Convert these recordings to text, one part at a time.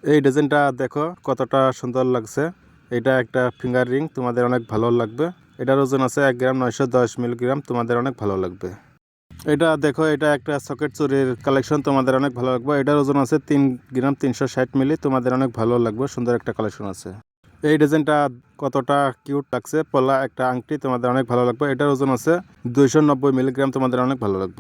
এই ডিজাইনটা দেখো কতটা সুন্দর লাগছে। এটা একটা ফিঙ্গার রিং, তোমাদের অনেক ভালো লাগবে। এটার ওজন আছে 1 গ্রাম 910 মিলিগ্রাম, তোমাদের অনেক ভালো লাগবে। এটা দেখো, এটা একটা সকেট চুরির কালেকশন, তোমাদের অনেক ভালো লাগবে। এটার ওজন আছে 3 গ্রাম 360 মিলি, তোমাদের অনেক ভালো লাগবে। সুন্দর একটা কালেকশন আছে। এই ডিজাইনটা কতটা কিউট লাগছে, পলা একটা আংটি, তোমাদের অনেক ভালো লাগবে। এটার ওজন আছে 290 মিলিগ্রাম, তোমাদের অনেক ভালো লাগবে।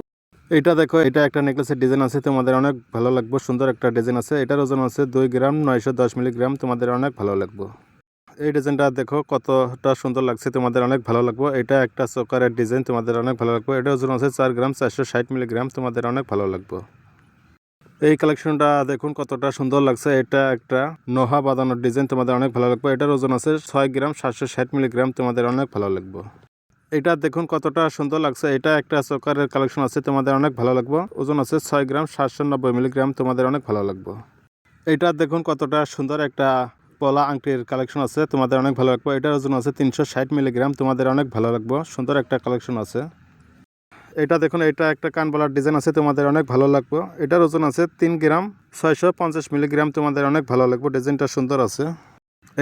এটা দেখো, এটা একটা নেকলেসের ডিজাইন আছে, তোমাদের অনেক ভালো লাগবে। সুন্দর একটা ডিজাইন আছে। এটার ওজন আছে 2 গ্রাম 910 মিলিগ্রাম, তোমাদের অনেক ভালো লাগবে। এই ডিজাইনটা দেখো কতটা সুন্দর লাগছে, তোমাদের অনেক ভালো লাগবে। এটা একটা চকারের ডিজাইন, তোমাদের অনেক ভালো লাগবে। এটার ওজন আছে 4 গ্রাম 460 মিলিগ্রাম, তোমাদের অনেক ভালো লাগবে। এই কালেকশনটা দেখুন কতটা সুন্দর লাগছে। এটা একটা নোহা বাঁধানোর ডিজাইন, তোমাদের অনেক ভালো লাগবে। এটার ওজন আছে 6 গ্রাম 760 মিলিগ্রাম, তোমাদের অনেক ভালো লাগবে। এটা দেখুন কতটা সুন্দর লাগছে। এটা একটা চকারের কালেকশন আছে, তোমাদের অনেক ভালো লাগবে। ওজন আছে 6 গ্রাম 790 মিলিগ্রাম, তোমাদের অনেক ভালো লাগবে। এটা দেখুন কতটা সুন্দর একটা পলা আংটির কালেকশন আছে, তোমাদের অনেক ভালো লাগবে। এটার ওজন আছে 360 মিলিগ্রাম, তোমাদের অনেক ভালো লাগবে। সুন্দর একটা কালেকশন আছে। এটা দেখুন, এটা একটা কানবালার ডিজাইন আছে, তোমাদের অনেক ভালো লাগবে। এটার ওজন আছে 3 গ্রাম 650 মিলিগ্রাম, তোমাদের অনেক ভালো লাগবে। ডিজাইনটা সুন্দর আছে।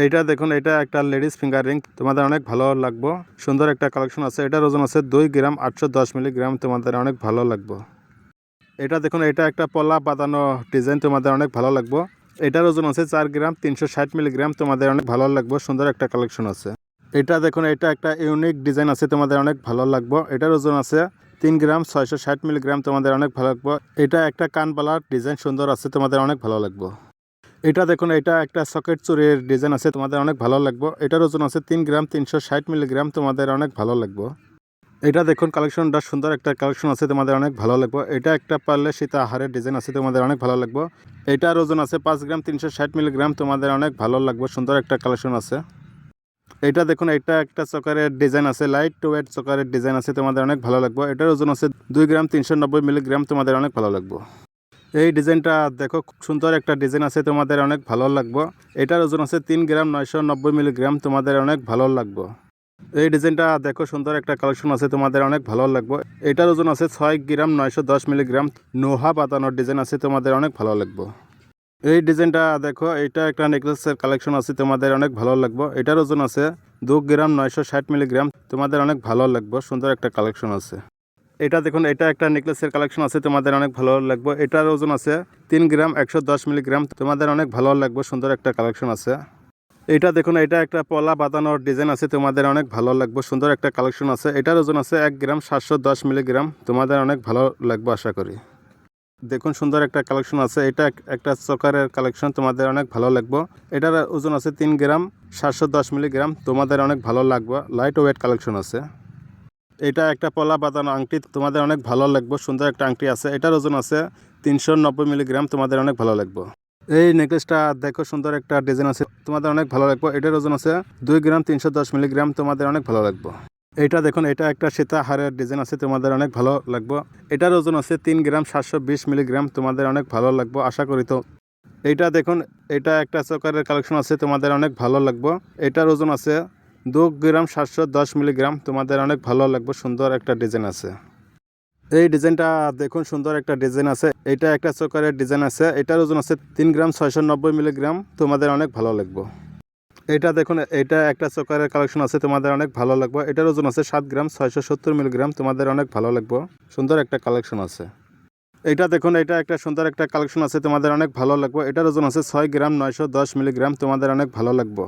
এইটা দেখুন, এটা একটা লেডিস ফিঙ্গার রিং, তোমাদের অনেক ভালো লাগবে। সুন্দর একটা কালেকশন আছে। এটার ওজন আছে 2 গ্রাম 810 মিলিগ্রাম, তোমাদের অনেক ভালো লাগবে। এটা দেখুন, এটা একটা পলা বাঁধানো ডিজাইন, তোমাদের অনেক ভালো লাগবে। এটার ওজন আছে 4 গ্রাম 360 মিলিগ্রাম, তোমাদের অনেক ভালো লাগবে। সুন্দর একটা কালেকশন আছে। এটা দেখুন, এটা একটা ইউনিক ডিজাইন আছে, তোমাদের অনেক ভালো লাগবে। এটার ওজন আছে 3 গ্রাম 660 মিলিগ্রাম, তোমাদের অনেক ভালো লাগবে। এটা একটা কানবালার ডিজাইন সুন্দর আছে, তোমাদের অনেক ভালো লাগবে। এটা দেখুন, এটা একটা সকেট চুরির ডিজাইন আছে, তোমাদের অনেক ভালো লাগবে। এটার ওজন আছে 3 গ্রাম 360 মিলিগ্রাম, তোমাদের অনেক ভালো লাগবে। এটা দেখুন, কালেকশনটা সুন্দর একটা কালেকশন আছে, তোমাদের অনেক ভালো লাগবে। এটা একটা পারলে সীতা হারের ডিজাইন আছে, তোমাদের অনেক ভালো লাগবে। এটার ওজন আছে 5 গ্রাম 360 মিলিগ্রাম, তোমাদের অনেক ভালো লাগবে। সুন্দর একটা কালেকশন আছে। এটা দেখুন, এটা একটা চকারের ডিজাইন আছে, লাইট ওয়েট চকারের ডিজাইন আছে, তোমাদের অনেক ভালো লাগবে। এটার ওজন আছে 2 গ্রাম 390 মিলিগ্রাম, তোমাদের অনেক ভালো লাগবে। এই ডিজাইনটা দেখো, খুব সুন্দর একটা ডিজাইন আছে, তোমাদের অনেক ভালো লাগবে। এটার ওজন আছে 3 গ্রাম 990 মিলিগ্রাম, তোমাদের অনেক ভালো লাগবে। এই ডিজাইনটা দেখো, সুন্দর একটা কালেকশন আছে, তোমাদের অনেক ভালো লাগবে। এটার ওজন আছে 6 গ্রাম 910 মিলিগ্রাম, নোহা বাঁধানোর ডিজাইন আছে, তোমাদের অনেক ভালো লাগবে। এই ডিজাইনটা দেখো, এটা একটা নেকলেসের কালেকশন আছে, তোমাদের অনেক ভালো লাগবে। এটার ওজন আছে 2 গ্রাম 960 মিলিগ্রাম, তোমাদের অনেক ভালো লাগবে। সুন্দর একটা কালেকশন আছে। এটা দেখুন, এটা একটা নেকলেসের কালেকশন আছে, তোমাদের অনেক ভালো লাগবে। এটার ওজন আছে 3 গ্রাম 110 মিলিগ্রাম, তোমাদের অনেক ভালো লাগবে। সুন্দর একটা কালেকশন আছে। এটা দেখুন, এটা একটা পলা বাঁধানোর ডিজাইন আছে, তোমাদের অনেক ভালো লাগবে। সুন্দর একটা কালেকশন আছে। এটার ওজন আছে 1 গ্রাম 710 মিলিগ্রাম, তোমাদের অনেক ভালো লাগবে আশা করি। দেখুন, সুন্দর একটা কালেকশন আছে। এটা একটা চকারের কালেকশন, তোমাদের অনেক ভালো লাগবে। এটার ওজন আছে 3 গ্রাম 710 মিলিগ্রাম, তোমাদের অনেক ভালো লাগবে। লাইট ওয়েট কালেকশন আছে। এটা একটা পলা বাঁধানো আংটি, তোমাদের অনেক ভালো লাগবে। সুন্দর একটা আংটি আছে। এটার ওজন আছে 390 মিলিগ্রাম, তোমাদের অনেক ভালো লাগবে। এই নেকলেসটা দেখো, সুন্দর একটা ডিজাইন আছে, তোমাদের অনেক ভালো লাগবে। এটার ওজন আছে 2 গ্রাম 310 মিলিগ্রাম, তোমাদের অনেক ভালো লাগবে। এটা দেখুন, এটা একটা সীতা হারের ডিজাইন আছে, তোমাদের অনেক ভালো লাগবে। এটার ওজন আছে 3 গ্রাম 720 মিলিগ্রাম, তোমাদের অনেক ভালো লাগবে আশা করি। তো এইটা দেখুন, এটা একটা চকারের কালেকশন আছে, তোমাদের অনেক ভালো লাগবে। এটার ওজন আছে 2 গ্রাম 710 মিলিগ্রাম, তোমাদের অনেক ভালো লাগবে। সুন্দর একটা ডিজাইন আছে। এই ডিজাইনটা দেখুন, সুন্দর একটা ডিজাইন আছে। এটা একটা চকারের ডিজাইন আছে। এটার ওজন আছে 3 গ্রাম 690 মিলিগ্রাম, তোমাদের অনেক ভালো লাগবে। এটা দেখুন, এটা একটা চকারের কালেকশন আছে, তোমাদের অনেক ভালো লাগবে। এটার ওজন আছে 7 গ্রাম 670 মিলিগ্রাম, তোমাদের অনেক ভালো লাগবে। সুন্দর একটা কালেকশন আছে। এটা দেখুন, এটা একটা সুন্দর একটা কালেকশন আছে, তোমাদের অনেক ভালো লাগবে। এটার ওজন আছে 6 গ্রাম 910 মিলিগ্রাম, তোমাদের অনেক ভালো লাগবে।